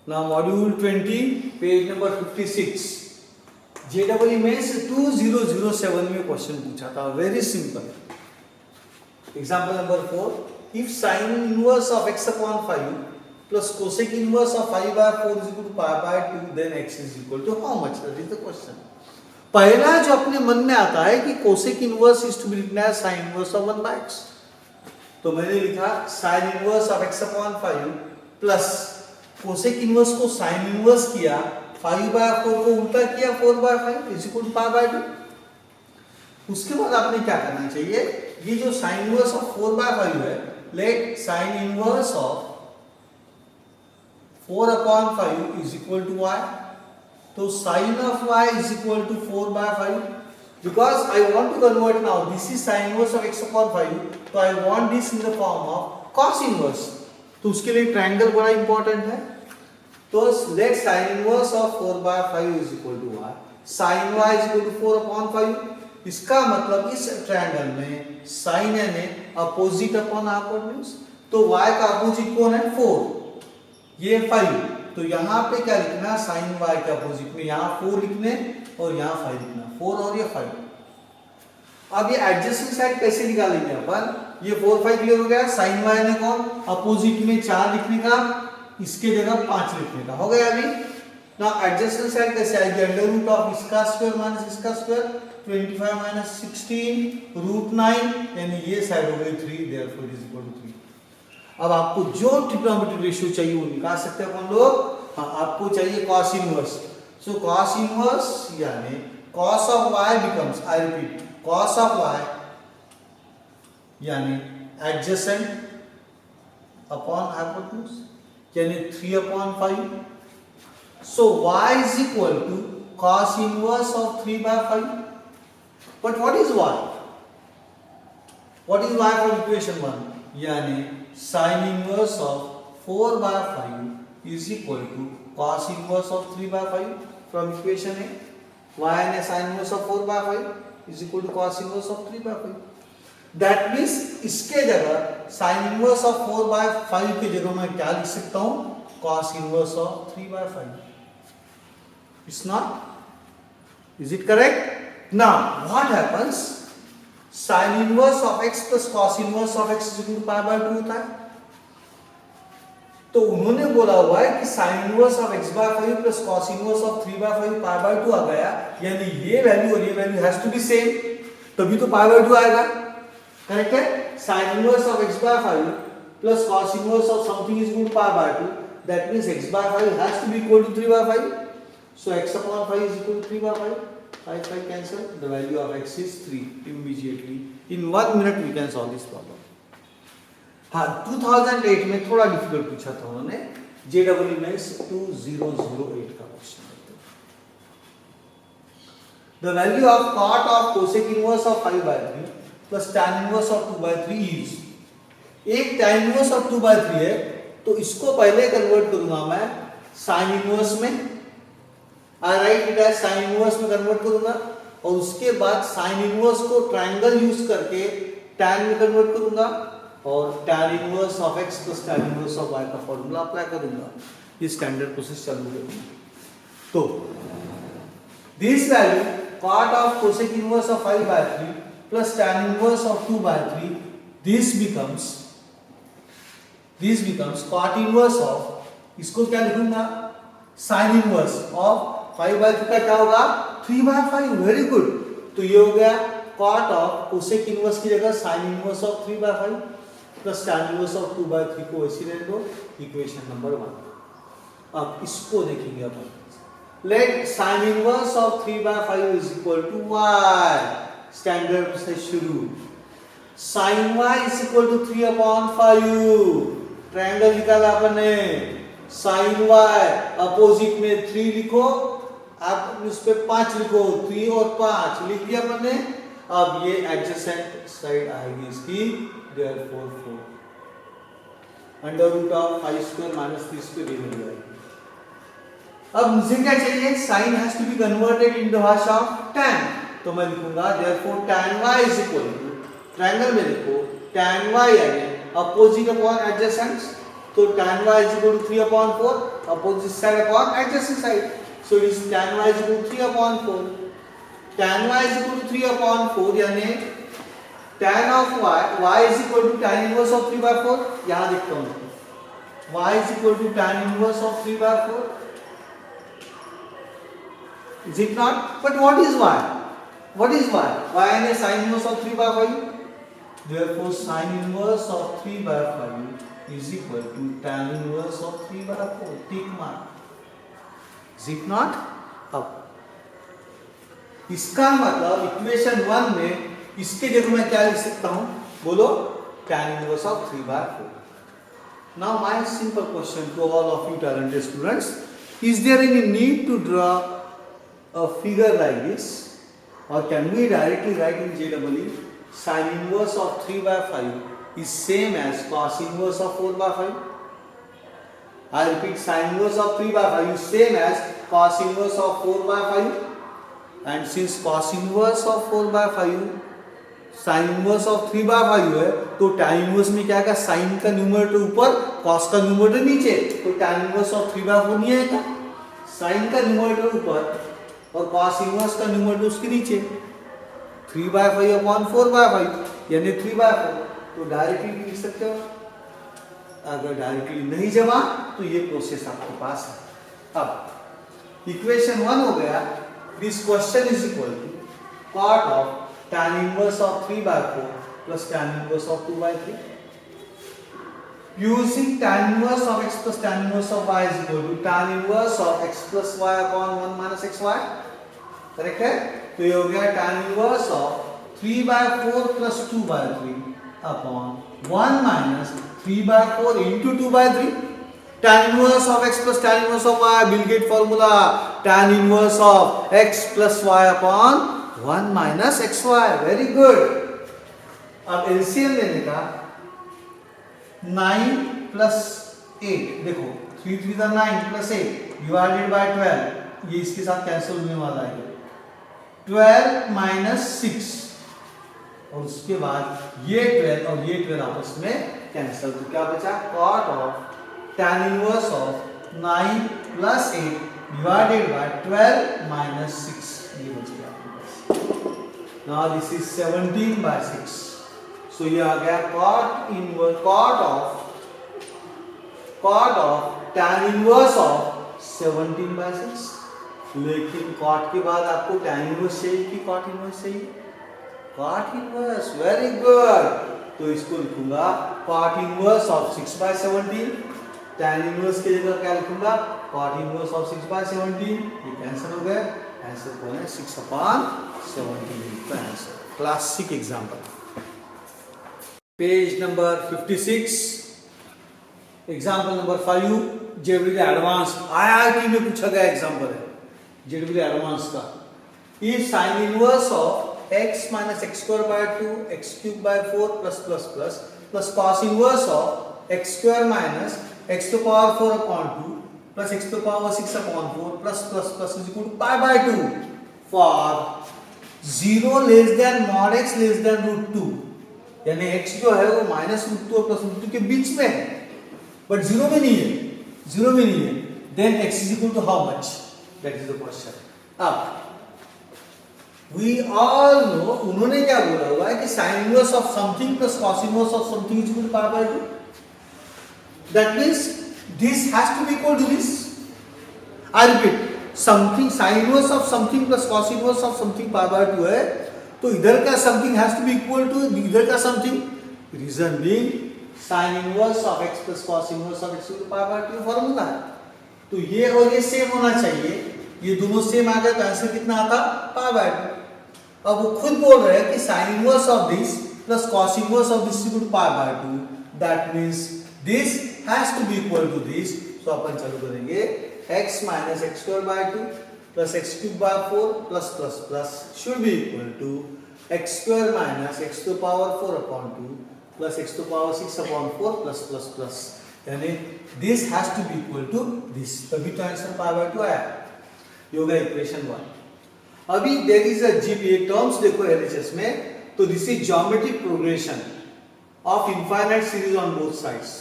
Now module 20 page number 56 JEE mains 2007 में question पूछा था, very simple. Example number 4, if sin inverse of x upon 5 plus cosec inverse of 5/4 is equal to pi/2 then x is equal to how much? That is the question. पहला जो अपने मन में आता है कि cosec inverse is to be written as sin inverse of 1/x, तो मैंने लिखा sin inverse of x upon 5 plus cosec inverse को sin inverse किया, 5/4 को उल्टा किया 4/5 is equal to pi/2। उसके बाद आपने क्या करना चाहिए, ये जो sin inverse of 4/5 है, let sin inverse of 4/5 is equal to y, तो sin of y is equal to 4/5, because I want to convert now, this is sin inverse of x upon 5, तो I want this in the form of cos inverse, तो उसके लिए triangle बड़ा important है। तो let sin inverse of 4/5 is equal to y, sin y is equal to 4/5। इसका मतलब इस ट्रायंगल में sin n है अपोजिट अपॉन हाइपोटेन्यूज, तो y का अपोजिट कौन है 4, ये 5, तो यहाँ पे क्या लिखना sin y के अपोजिट में, यहाँ 4 लिखने और यहाँ 5 लिखना, 4 और ये 5। अब ये एडजेसेंट साइड कैसे निकालेंगे अपन, ये 4 5 क्लियर हो गया, sin y ने कौन अपोजिट में 4 लिखने का, इसके जगह 5 लिखने का हो गया। अभी ना एडजेसेंट साइड कैसे आएगी, अंडर रूट ऑफ इसका स्क्वायर माइनस इसका स्क्वायर, 25 माइनस 16 रूट 9, यानी ये साइड हो गई 3, therefore it is equal to 3। अब आपको जो ट्रिग्नोमेट्रिक रेशियो चाहिए वो निकाल सकते हैं अपन लोग। हाँ, आपको चाहिए cos इनवर्स, सो cos इनवर्स यानी cos of y becomes, I repeat, cos of y यानी एडजेसेंट अपॉन हाइपोटेन्यूज, यानी 3/5, so y is equal to cos inverse of 3/5, but what is y? What is y from equation 1? यानी sin inverse of 4/5 is equal to cos inverse of 3/5 from equation A, y यानी sin inverse of 4/5 is equal to cos inverse of 3/5। That means इसके जगह sin inverse of 4/5 की जगह मैं क्या लिख सकता हूँ, cos inverse of 3/5। It's not? Is it correct? Now what happens? Sin inverse of x plus cos inverse of x is equal to pi/2 होता है, तो उन्होंने बोला हुआ है कि sin inverse of x/5 plus cos inverse of 3/5 pi/2 आ गया, यानी ये वैल्यू और ये value has to be same, तभी तो pi/2 आएगा। करेक्ट है, sin inverse of x/5 plus cos inverse of something is equal to pi/2, that means x/5 has to be equal to 3/5, so x upon 5 is equal to 3/5, 5 5 cancel, the value of x is 3 immediately। in 1 minute we can solve this problem। हाँ, 2008 में थोड़ा difficult पूछा था उन्होंने, JEE mains 2008 का question. the value of cot of cosec inverse of 5/3 plus tan inverse of 2/3 is, एक tan inverse of 2/3 है, तो इसको पहले कन्वर्ट करूंगा मैं sin inverse में, I write it as sin inverse में कन्वर्ट करूंगा, और उसके बाद sin inverse को ट्रायंगल यूज करके tan में कन्वर्ट करूंगा, और tan inverse of x plus tan inverse of y का फॉर्मूला अप्लाई करूंगा, ये स्टैंडर्ड प्रोसेस चालू करूंगा। तो this value cot of cosec inverse of 5/3 plus tan inverse of 2/3, this becomes cot inverse of, इसको क्या लिखूंगा, sin inverse of 5/3 का क्या होगा 3/5, वेरी गुड। तो ये हो गया cot of cosec inverse की जगह sin inverse of 3/5 plus tan inverse of 2/3 को ऐसे रहने दो, इक्वेशन नंबर 1। अब इसको देखेंगे अपन, let sin inverse of 3/5 is equal to y, standard से शुरू, sin y is equal to 3/5, triangle निकाला अपन ने, sin y अपोजिट में 3 लिखो, आप उस पे 5 लिखो, 3 और 5 लिख दिया अपन ने। अब ये एडजेसेंट साइड आएगी इसकी, therefore 4, under root of 5² minus 3² ये मिल जाएगी। अब मुझे क्या चाहिए, sin has to be converted in the भाषा ऑफ tan, तो मैं लिखूंगा therefore tan y is equal to, triangle में लिखो tan y यानी अपोजिट अपॉन एडजेसेंट, तो tan y is equal to 3/4 opposite side upon adjacent side. So it is tan y is equal to 3/4. Tan y is equal to 3/4 यानी tan of y is equal to tan inverse of 3/4. यहाँ देखता हूँ y is equal to tan inverse of 3/4. Is it not? But what is y? What is y? Y is sin inverse of 3/5. Therefore, sin inverse of 3/5 is equal to tan inverse of 3/4. Tick mark. Is it not? अब इसका मतलब equation 1 में इसके जगह मैं क्या लिख सकता हूं? बोलो, tan inverse of 3/4. Now my simple question to all of you talented students: is there any need to draw a figure like this, or can we directly write in JEE sin inverse of 3/5 is same as cos inverse of 4/5? I repeat, sin inverse of 3/5 is same as cos inverse of 4/5, and since cos inverse of 4/5 sin inverse of 3/5 है, तो tan inverse में क्या का sin का numerator ऊपर, cos का numerator नीचे, तो tan inverse of 3/4 नहीं आएगा. sin का न्यूमरेटर ऊपर और cos inverse का न्यूमरेटर उसके नीचे. 3/5/4/5 यानी 3/4. तो डायरेक्टली लिख सकते हो. अगर डायरेक्टली नहीं जमा तो ये प्रोसेस आपके पास है. अब इक्वेशन 1 हो गया. This question is equal to cot of tan inverse of 3/4 plus tan inverse of 2/3. Using tan inverse of x plus tan inverse of y is equal to tan inverse of x plus y upon 1 minus xy. Correct है? तो ये हो गया tan inverse of 3/4 plus 2/3 upon 1 minus 3/4 into 2/3. tan inverse of x plus tan inverse of y, Bill Gates formula, tan inverse of x plus y upon 1 minus xy. Very good. अब LCM लेने का 9 plus 8. देखो 3 3 का 9 plus 8 divided by 12. ये इसके साथ cancel होने वाला है. 12 minus 6 और उसके बाद ये 12 और ये 12 आपस में कैंसिल. तो क्या बचा? cot of tan inverse of 9 plus 8 divided by 12 minus 6. ये बच गया. Now this is 17/6. So ये आ गया cot inverse cot of tan inverse of 17/6. लेकिन cot के बाद आपको tan inverse चाहिए कि cot inverse चाहिए? cot inverse. Very good. तो इसको लिखूंगा cot inverse of 6/17. tan inverse की जगह क्या लिखूंगा? cot inverse of 6/17. ये कैंसिल हो गया. आंसर कौन है? 6/17 का answer. Classic example. Page number 56. Example number 5 JW advance IIT में पूछा गया एग्जांपल है. जेडब्ल्यू एडवांस का is sin inverse of x minus x square by 2 x cube by 4 plus cos inverse of x square minus x to the power 4 upon 2 plus x to the power 6 upon 4 plus is equal to pi by 2 for 0 less than mod x less than root 2. यानी x जो है वो minus root 2 और plus root 2 के बीच में है, but 0 में नहीं है. 0 में नहीं है. Then x is equal to how much? That is the question. अब we all know, उन्होंने क्या बोला हुआ है कि sin inverse of something plus cos inverse of something is equal to pi by 2. That means this has to be equal to this. I repeat, something sin inverse of something plus cos inverse of something pi by 2 है, तो इधर का something has to be equal to इधर का something. Reason being sin inverse of x plus cos inverse of x equal to pi by 2 formula है. तो ये और ये सेम होना चाहिए. ये दोनों सेम आ गए तो आंसर कितना आता? pi by 2. अब वो खुद बोल रहे हैं कि sin inverse of this plus cos inverse of this is equal to pi by 2. That means this has to be equal to this. So अपन चालू करेंगे x minus x square by 2 plus x cube by 4 plus should be equal to x square minus x to the power 4 upon 2 plus x to the power 6 upon 4 plus. यानी this has to be equal to this. तभी तो answer pi by 2 आया. ये होगा equation 1. अभी there is a GPA terms देखो LHS में, तो this is geometric progression of infinite series on both sides.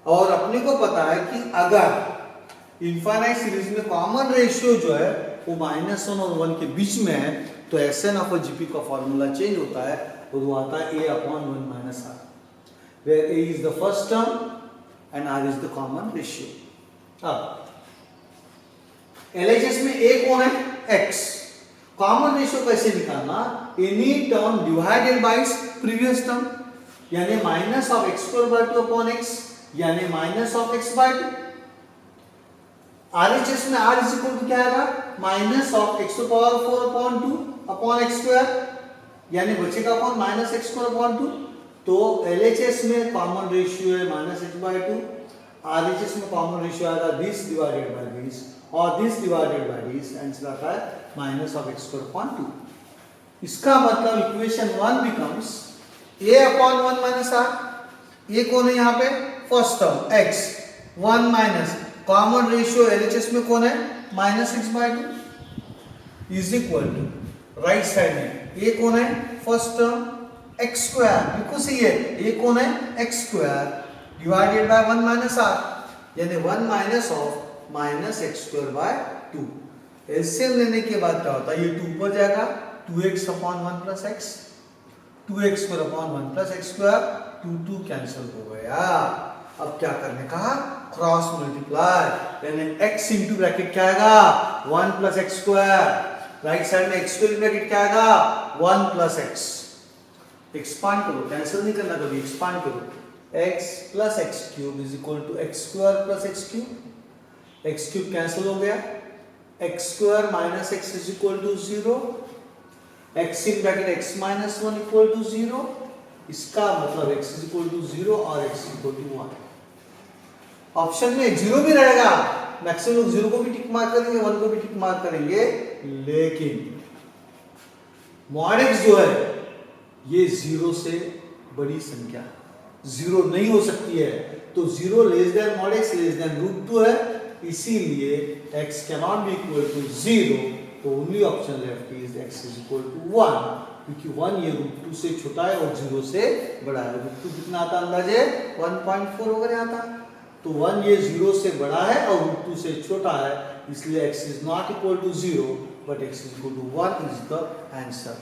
और अपने को पता है कि अगर इनफाइनाइट सीरीज में कॉमन रेशियो जो है वो -1 और 1 के बीच में है तो Sn ऑफ जीपी का फॉर्मूला चेंज होता है और वो आता है a/1 - r, where a is the first term and r is the common ratio. अब LHS में a कौन है? x. कॉमन रेशियो कैसे निकालना? Any term divided by previous term, यानी -(x²/2) यानी -(x/2). RHS में r इज इक्वल टू क्या आएगा? -(x⁴/2) यानी बचेगा कौन? -(x²/2). तो LHS में कॉमन रेशियो है -(h/2), RHS में कॉमन रेशियो आएगा दिस डिवाइडेड बाय दिस और this divided by this, answer आता है -(x²/2). इसका मतलब इक्वेशन 1 बिकम्स a/1 - r। ये कौन है यहाँ पे? First term x, 1 minus common ratio LHS में कौन है? -(x/2) is equal to right side में ये कौन है? फर्स्ट टर्म x², बिल्कुल सही है। ये कौन है? x² divided by 1 minus r, यानी 1 माइनस ऑफ -(x²/2). एलसीएम लेने के बाद क्या होता है? ये 2 ऊपर जाएगा, 2x/1 + x, 2x²/1 + x², 2 cancel हो गया। अब क्या करने का? क्रॉस मल्टीप्लाई, यानी x इंटू ब्रैकेट क्या आएगा? 1 + x², राइट साइड में x² ब्रैकेट क्या आएगा? 1 + x। एक्सपांड करो, कैंसिल नहीं करना कभी, एक्सपांड करो। x + x³ = x² + x³, x³ cancel हो गया, x² - x = 0, x in bracket x - 1 = 0। इसका मतलब x = 0 और x = 1। ऑप्शन में 0 भी रहेगा, मैक्सिमम लोग 0 को भी टिक मार्क करेंगे, 1 को भी टिक मार्क करेंगे, लेकिन mod x जो है ये 0 से बड़ी संख्या 0 नहीं हो सकती है, तो 0 < mod x <√2 है, इसीलिए x cannot be equal to 0, तो only option left is x = 1, क्योंकि 1 ये √2 से छोटा है और 0 से बड़ा है। √2 कितना आता है? अंदाजे 1.4 वगैरह आता है, तो 1 ये 0 से बड़ा है और √2 से छोटा है, इसलिए x is not equal to 0 but x is equal to 1 is the answer।